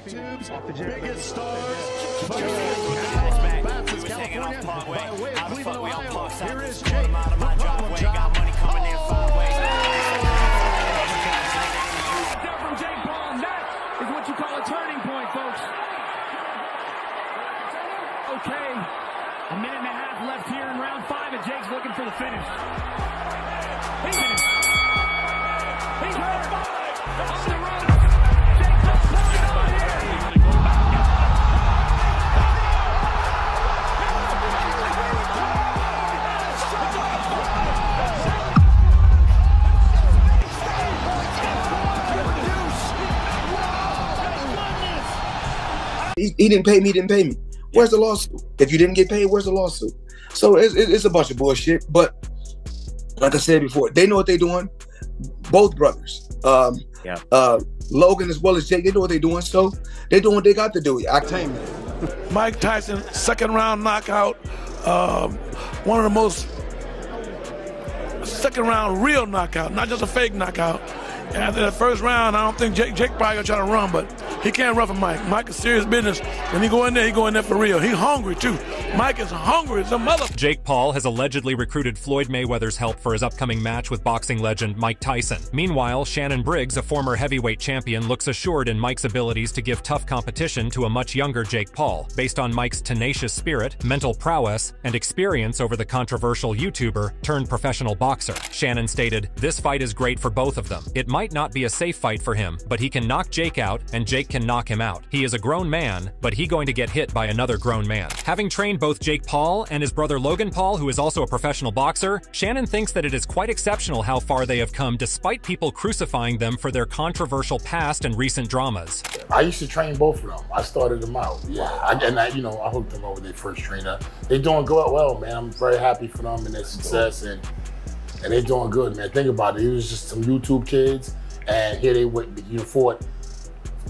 YouTube's biggest stars. California, by way of Cleveland, Ohio. Here is Jake, the problem child. Step from Jake Paul, and that is what you call a turning point, folks. Okay, a minute and a half left here in round 5, and Jake's looking for the finish. He's finished. He's hurt. Off the run. Jake Paul pulling on here. He didn't pay me, he didn't pay me. Where's the lawsuit? If you didn't get paid, where's the lawsuit? So it's a bunch of bullshit. But like I said before, they know what they're doing. Both brothers, Logan as well as Jake, they know what they're doing. So they're doing what they got to do. Mike Tyson, second round knockout. One of the most second round real knockout, not just a fake knockout. And after the first round, I don't think Jake probably gonna try to run, but he can't run for Mike. Mike is serious business. When he go in there for real. He hungry too. Mike is hungry as a mother. Jake Paul has allegedly recruited Floyd Mayweather's help for his upcoming match with boxing legend Mike Tyson. Meanwhile, Shannon Briggs, a former heavyweight champion, looks assured in Mike's abilities to give tough competition to a much younger Jake Paul, based on Mike's tenacious spirit, mental prowess, and experience over the controversial YouTuber turned professional boxer. Shannon stated, "This fight is great for both of them. It might not be a safe fight for him, but he can knock Jake out, and Jake can knock him out. He is a grown man, but he going to get hit by another grown man." Having trained both Jake Paul and his brother Logan Paul, who is also a professional boxer, Shannon thinks that it is quite exceptional how far they have come despite people crucifying them for their controversial past and recent dramas. I used to train both of them. I started them out. I hooked them up with their first trainer. They're doing well, man. I'm very happy for them and their success, and they're doing good, man. Think about it. It was just some YouTube kids, and here they went, fought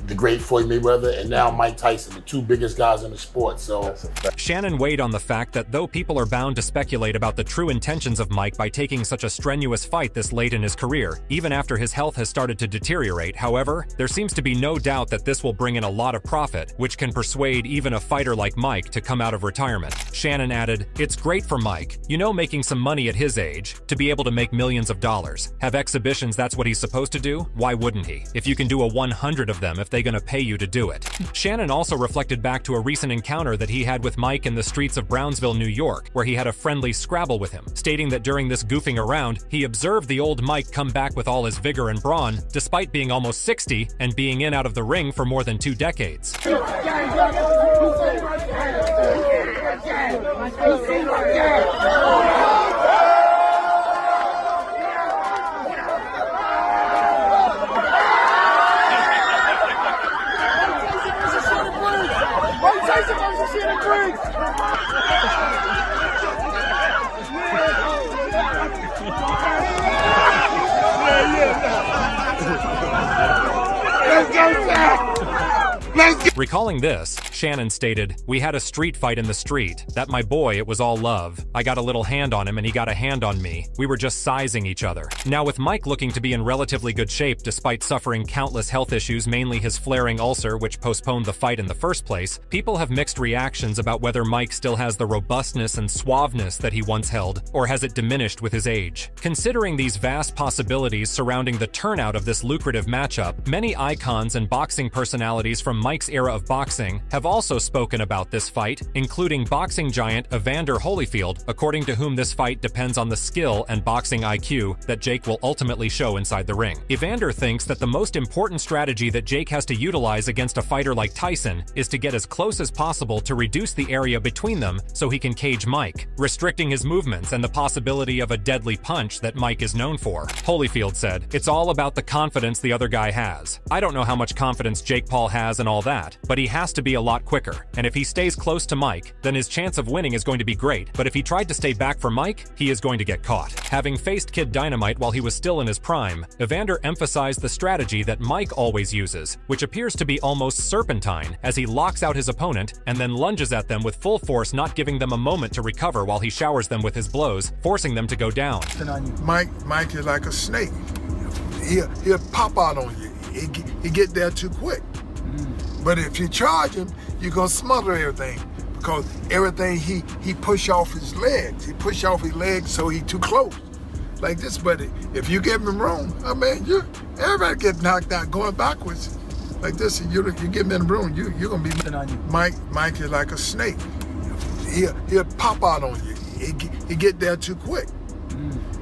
the great Floyd Mayweather and now Mike Tyson, the two biggest guys in the sport. So Shannon weighed on the fact that though people are bound to speculate about the true intentions of Mike by taking such a strenuous fight this late in his career, even after his health has started to deteriorate, however, there seems to be no doubt that this will bring in a lot of profit, which can persuade even a fighter like Mike to come out of retirement. Shannon added, "It's great for Mike, making some money at his age, to be able to make millions of dollars. Have exhibitions, that's what he's supposed to do? Why wouldn't he? If you can do a 100 of them, if they're gonna pay you to do it." Shannon also reflected back to a recent encounter that he had with Mike in the streets of Brownsville, New York, where he had a friendly scrabble with him, stating that during this goofing around, he observed the old Mike come back with all his vigor and brawn, despite being almost 60 and being in out of the ring for more than 2 decades. Recalling this, Shannon stated, "We had a street fight in the street. That my boy, it was all love. I got a little hand on him and he got a hand on me. We were just sizing each other." Now with Mike looking to be in relatively good shape despite suffering countless health issues, mainly his flaring ulcer which postponed the fight in the first place, people have mixed reactions about whether Mike still has the robustness and suaveness that he once held, or has it diminished with his age. Considering these vast possibilities surrounding the turnout of this lucrative matchup, many icons and boxing personalities from Mike's era of boxing have also spoken about this fight, including boxing giant Evander Holyfield, according to whom this fight depends on the skill and boxing IQ that Jake will ultimately show inside the ring. Evander thinks that the most important strategy that Jake has to utilize against a fighter like Tyson is to get as close as possible to reduce the area between them so he can cage Mike, restricting his movements and the possibility of a deadly punch that Mike is known for. Holyfield said, "It's all about the confidence the other guy has. I don't know how much confidence Jake Paul has and all that, but he has to be a lot quicker, and if he stays close to Mike, then his chance of winning is going to be great, but if he tried to stay back for Mike, he is going to get caught." Having faced Kid Dynamite while he was still in his prime, Evander emphasized the strategy that Mike always uses, which appears to be almost serpentine, as he locks out his opponent and then lunges at them with full force, not giving them a moment to recover while he showers them with his blows, forcing them to go down. Mike is like a snake. He'll pop out on you. He get there too quick. But if you charge him, you're gonna smother everything, because everything he push off his legs. He push off his legs so he too close. Like this, but if you give him room, I mean, everybody get knocked out going backwards. Like this, and you give him in the room, you're gonna be on you. Mike is like a snake. He'll pop out on you. He get there too quick.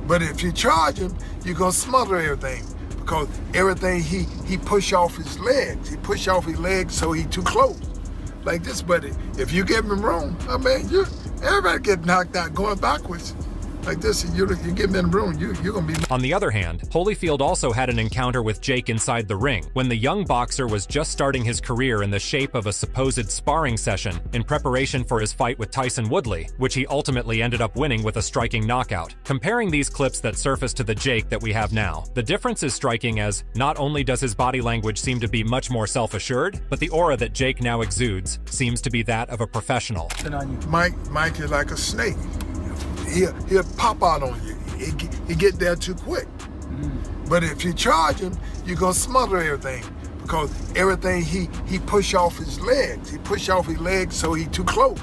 But if you charge him, you're gonna smother everything, because everything he push off his legs. He push off his legs so he too close. Like this, but if you give him room, I mean, everybody get knocked out going backwards. Like this, and you give him in the room, you're gonna be. On the other hand, Holyfield also had an encounter with Jake inside the ring when the young boxer was just starting his career in the shape of a supposed sparring session in preparation for his fight with Tyson Woodley, which he ultimately ended up winning with a striking knockout. Comparing these clips that surfaced to the Jake that we have now, the difference is striking, as not only does his body language seem to be much more self-assured, but the aura that Jake now exudes seems to be that of a professional. Mike is like a snake. He'll pop out on you. He get there too quick. But if you charge him, you're gonna smother everything, because everything he push off his legs. He push off his legs so he too close.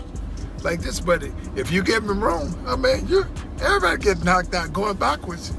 Like this, but if you give him room, I mean, everybody get knocked out going backwards.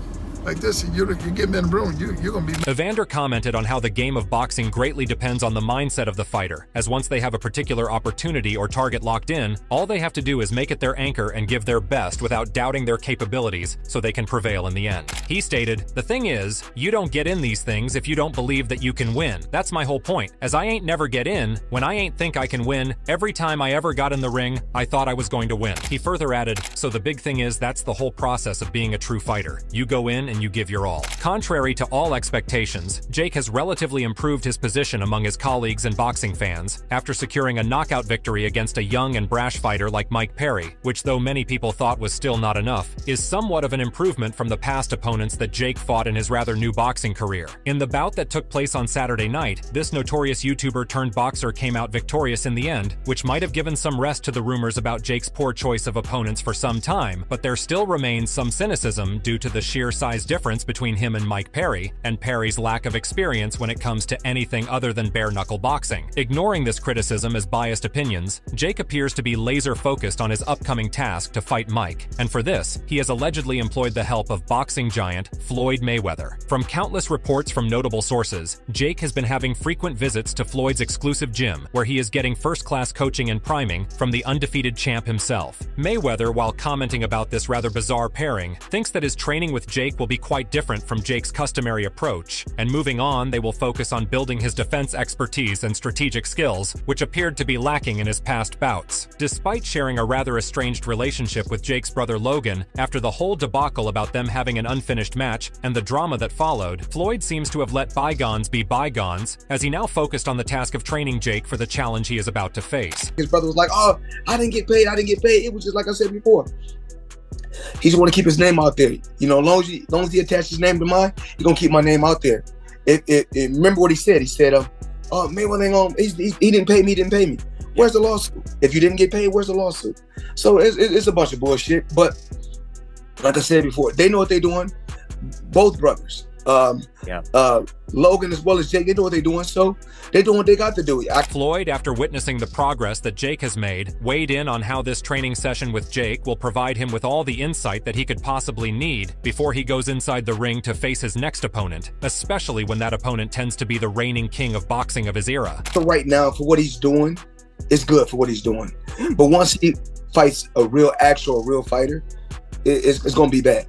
Like this, and you give him in the room, you're gonna be. Evander commented on how the game of boxing greatly depends on the mindset of the fighter, as once they have a particular opportunity or target locked in, all they have to do is make it their anchor and give their best without doubting their capabilities so they can prevail in the end. He stated, "The thing is, you don't get in these things if you don't believe that you can win. That's my whole point, as I ain't never get in when I ain't think I can win. Every time I ever got in the ring, I thought I was going to win." He further added, "So the big thing is, that's the whole process of being a true fighter. You go in and you give your all." Contrary to all expectations, Jake has relatively improved his position among his colleagues and boxing fans after securing a knockout victory against a young and brash fighter like Mike Perry, which, though many people thought was still not enough, is somewhat of an improvement from the past opponents that Jake fought in his rather new boxing career. In the bout that took place on Saturday night, this notorious YouTuber turned boxer came out victorious in the end, which might have given some rest to the rumors about Jake's poor choice of opponents for some time, but there still remains some cynicism due to the sheer size difference between him and Mike Perry, and Perry's lack of experience when it comes to anything other than bare-knuckle boxing. Ignoring this criticism as biased opinions, Jake appears to be laser-focused on his upcoming task to fight Mike, and for this, he has allegedly employed the help of boxing giant Floyd Mayweather. From countless reports from notable sources, Jake has been having frequent visits to Floyd's exclusive gym, where he is getting first-class coaching and priming from the undefeated champ himself. Mayweather, while commenting about this rather bizarre pairing, thinks that his training with Jake will be quite different from Jake's customary approach, and moving on, they will focus on building his defense expertise and strategic skills, which appeared to be lacking in his past bouts. Despite sharing a rather estranged relationship with Jake's brother Logan, after the whole debacle about them having an unfinished match and the drama that followed, Floyd seems to have let bygones be bygones, as he now focused on the task of training Jake for the challenge he is about to face. His brother was like, "Oh, I didn't get paid. It was just like I said before." He just want to keep his name out there. You know, as long as he attached his name to mine, he's gonna keep my name out there. Remember what he said? He said, "Oh, Mayweather ain't gonna. He didn't pay me. Didn't pay me. Where's the lawsuit? If you didn't get paid, where's the lawsuit?" So it's a bunch of bullshit. But like I said before, they know what they're doing. Both brothers. Logan as well as Jake, they know what they're doing, so they're doing what they got to do. Floyd, after witnessing the progress that Jake has made, weighed in on how this training session with Jake will provide him with all the insight that he could possibly need before he goes inside the ring to face his next opponent, especially when that opponent tends to be the reigning king of boxing of his era. For right now, for what he's doing, it's good for what he's doing. But once he fights a real fighter, it's going to be bad.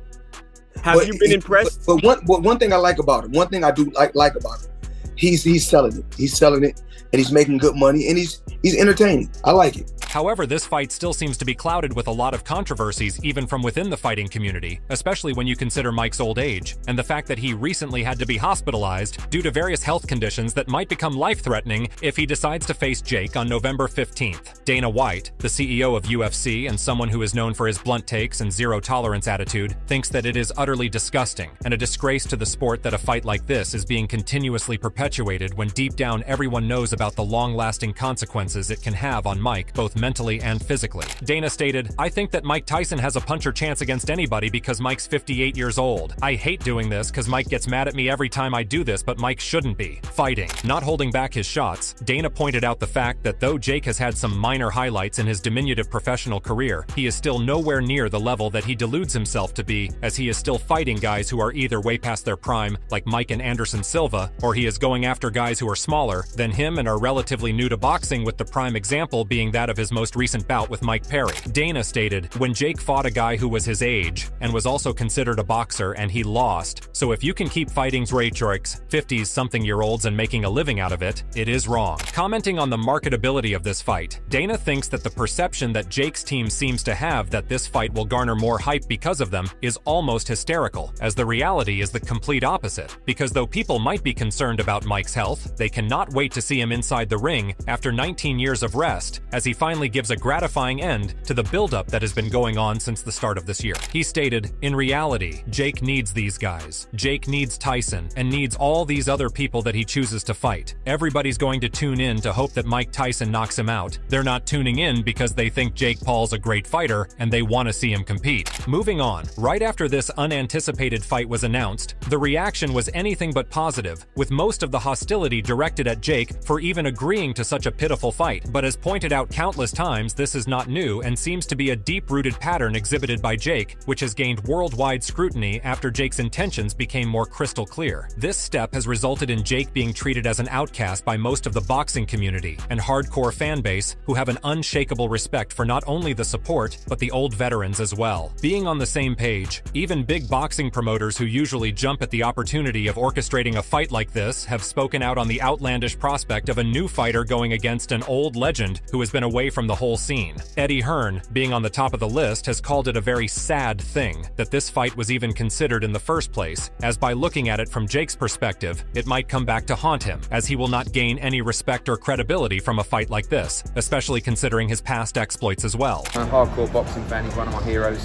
Have you been impressed? But one thing I like about him, one thing I do like about him, he's selling it. He's selling it, and he's making good money, and he's entertaining. I like it. However, this fight still seems to be clouded with a lot of controversies even from within the fighting community, especially when you consider Mike's old age, and the fact that he recently had to be hospitalized due to various health conditions that might become life-threatening if he decides to face Jake on November 15th. Dana White, the CEO of UFC and someone who is known for his blunt takes and zero-tolerance attitude, thinks that it is utterly disgusting and a disgrace to the sport that a fight like this is being continuously perpetuated perpetuated when deep down everyone knows about the long-lasting consequences it can have on Mike, both mentally and physically. Dana stated, "I think that Mike Tyson has a puncher chance against anybody because Mike's 58 years old. I hate doing this because Mike gets mad at me every time I do this, but Mike shouldn't be." Fighting. Not holding back his shots, Dana pointed out the fact that though Jake has had some minor highlights in his diminutive professional career, he is still nowhere near the level that he deludes himself to be, as he is still fighting guys who are either way past their prime, like Mike and Anderson Silva, or he is going after guys who are smaller than him and are relatively new to boxing, with the prime example being that of his most recent bout with Mike Perry. Dana stated, "When Jake fought a guy who was his age, and was also considered a boxer, and he lost. So if you can keep fighting Raychorks, 50-something-year-olds, and making a living out of it, it is wrong." Commenting on the marketability of this fight, Dana thinks that the perception that Jake's team seems to have that this fight will garner more hype because of them is almost hysterical, as the reality is the complete opposite. Because though people might be concerned about Mike's health, they cannot wait to see him inside the ring after 19 years of rest, as he finally gives a gratifying end to the buildup that has been going on since the start of this year. He stated, "In reality, Jake needs these guys. Jake needs Tyson, and needs all these other people that he chooses to fight. Everybody's going to tune in to hope that Mike Tyson knocks him out. They're not tuning in because they think Jake Paul's a great fighter, and they want to see him compete." Moving on, right after this unanticipated fight was announced, the reaction was anything but positive, with most of the hostility directed at Jake for even agreeing to such a pitiful fight. But as pointed out countless times, this is not new and seems to be a deep-rooted pattern exhibited by Jake, which has gained worldwide scrutiny after Jake's intentions became more crystal clear. This step has resulted in Jake being treated as an outcast by most of the boxing community and hardcore fan base, who have an unshakable respect for not only the support, but the old veterans as well. Being on the same page, even big boxing promoters who usually jump at the opportunity of orchestrating a fight like this have spoken out on the outlandish prospect of a new fighter going against an old legend who has been away from the whole scene. Eddie Hearn, being on the top of the list, has called it a very sad thing that this fight was even considered in the first place, as by looking at it from Jake's perspective, it might come back to haunt him, as he will not gain any respect or credibility from a fight like this, especially considering his past exploits as well. I'm a hardcore boxing fan, he's one of my heroes.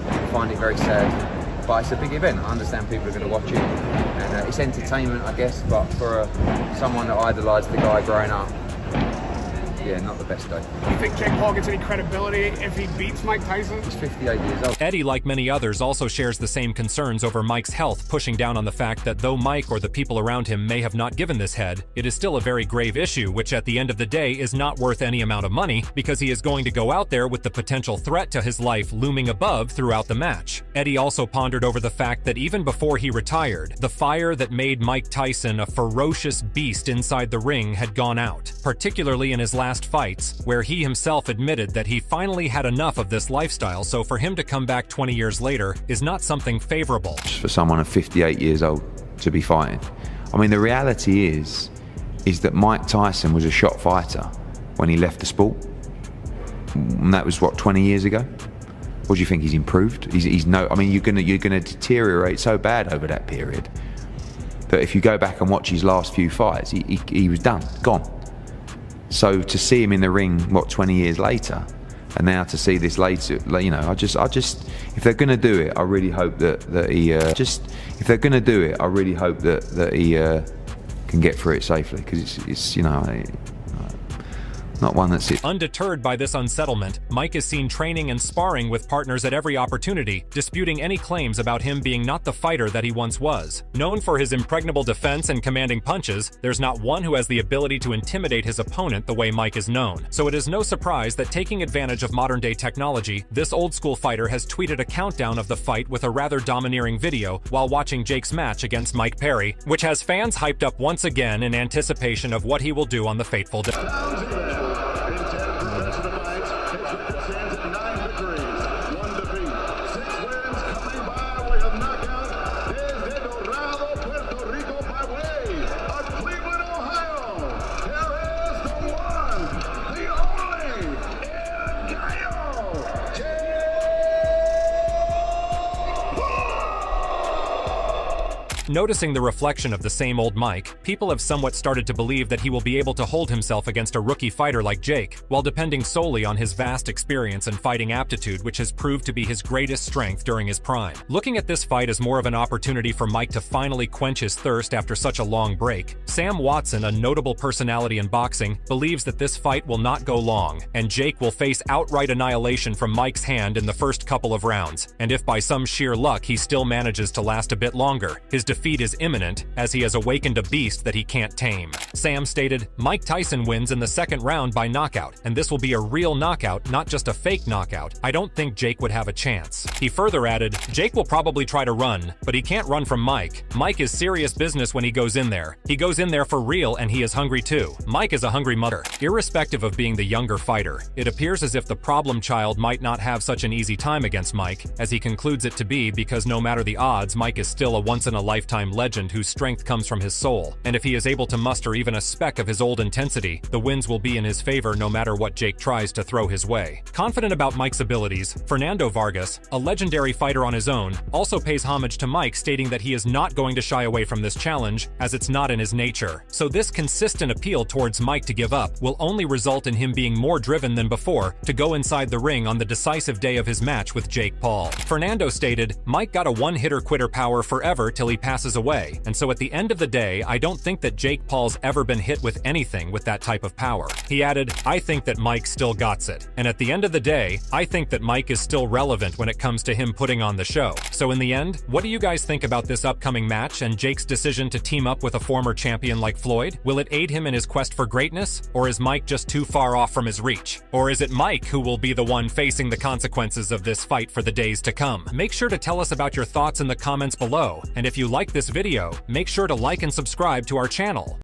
I find it very sad, but it's a big event. I understand people are going to watch it, and it's entertainment, I guess, but for someone that idolised the guy growing up, yeah, not the best day. Do you think Jake Paul gets any credibility if he beats Mike Tyson? He's 58 years old. Eddie, like many others, also shares the same concerns over Mike's health, pushing down on the fact that though Mike or the people around him may have not given this head, it is still a very grave issue, which at the end of the day is not worth any amount of money, because he is going to go out there with the potential threat to his life looming above throughout the match. Eddie also pondered over the fact that even before he retired, the fire that made Mike Tyson a ferocious beast inside the ring had gone out, particularly in his last fights, where he himself admitted that he finally had enough of this lifestyle, so for him to come back 20 years later is not something favorable. For someone of 58 years old to be fighting. I mean, the reality is that Mike Tyson was a shot fighter when he left the sport. And that was, what, 20 years ago? What do you think, he's improved? He's no, I mean, you're gonna deteriorate so bad over that period that if you go back and watch his last few fights, he was done, gone. So to see him in the ring, what, 20 years later, and now to see this later, you know, I just, if they're gonna do it, I really hope that he, if they're gonna do it, I really hope that he can get through it safely, because it's you know, not one that's it. Undeterred by this unsettlement, Mike is seen training and sparring with partners at every opportunity, disputing any claims about him being not the fighter that he once was. Known for his impregnable defense and commanding punches, there's not one who has the ability to intimidate his opponent the way Mike is known. So it is no surprise that, taking advantage of modern-day technology, this old-school fighter has tweeted a countdown of the fight with a rather domineering video while watching Jake's match against Mike Perry, which has fans hyped up once again in anticipation of what he will do on the fateful day. Noticing the reflection of the same old Mike, people have somewhat started to believe that he will be able to hold himself against a rookie fighter like Jake, while depending solely on his vast experience and fighting aptitude, which has proved to be his greatest strength during his prime. Looking at this fight as more of an opportunity for Mike to finally quench his thirst after such a long break, Sam Watson, a notable personality in boxing, believes that this fight will not go long, and Jake will face outright annihilation from Mike's hand in the first couple of rounds, and if by some sheer luck he still manages to last a bit longer, his defeat is imminent, as he has awakened a beast that he can't tame. Sam stated, "Mike Tyson wins in the second round by knockout, and this will be a real knockout, not just a fake knockout. I don't think Jake would have a chance." He further added, "Jake will probably try to run, but he can't run from Mike. Mike is serious business when he goes in there. He goes in there for real, and he is hungry too. Mike is a hungry mother." Irrespective of being the younger fighter, it appears as if the problem child might not have such an easy time against Mike, as he concludes it to be, because no matter the odds, Mike is still a once-in-a-lifetime legend whose strength comes from his soul, and if he is able to muster even a speck of his old intensity, the wins will be in his favor no matter what Jake tries to throw his way. Confident about Mike's abilities, Fernando Vargas, a legendary fighter on his own, also pays homage to Mike, stating that he is not going to shy away from this challenge, as it's not in his nature. So this consistent appeal towards Mike to give up will only result in him being more driven than before to go inside the ring on the decisive day of his match with Jake Paul. Fernando stated, "Mike got a one-hitter-quitter power forever till he passes away, and so at the end of the day, I don't think that Jake Paul's ever been hit with anything with that type of power." He added, "I think that Mike still gots it, and at the end of the day, I think that Mike is still relevant when it comes to him putting on the show." So in the end, what do you guys think about this upcoming match and Jake's decision to team up with a former champion like Floyd? Will it aid him in his quest for greatness, or is Mike just too far off from his reach? Or is it Mike who will be the one facing the consequences of this fight for the days to come? Make sure to tell us about your thoughts in the comments below, and if you like this video, make sure to like and subscribe to our channel.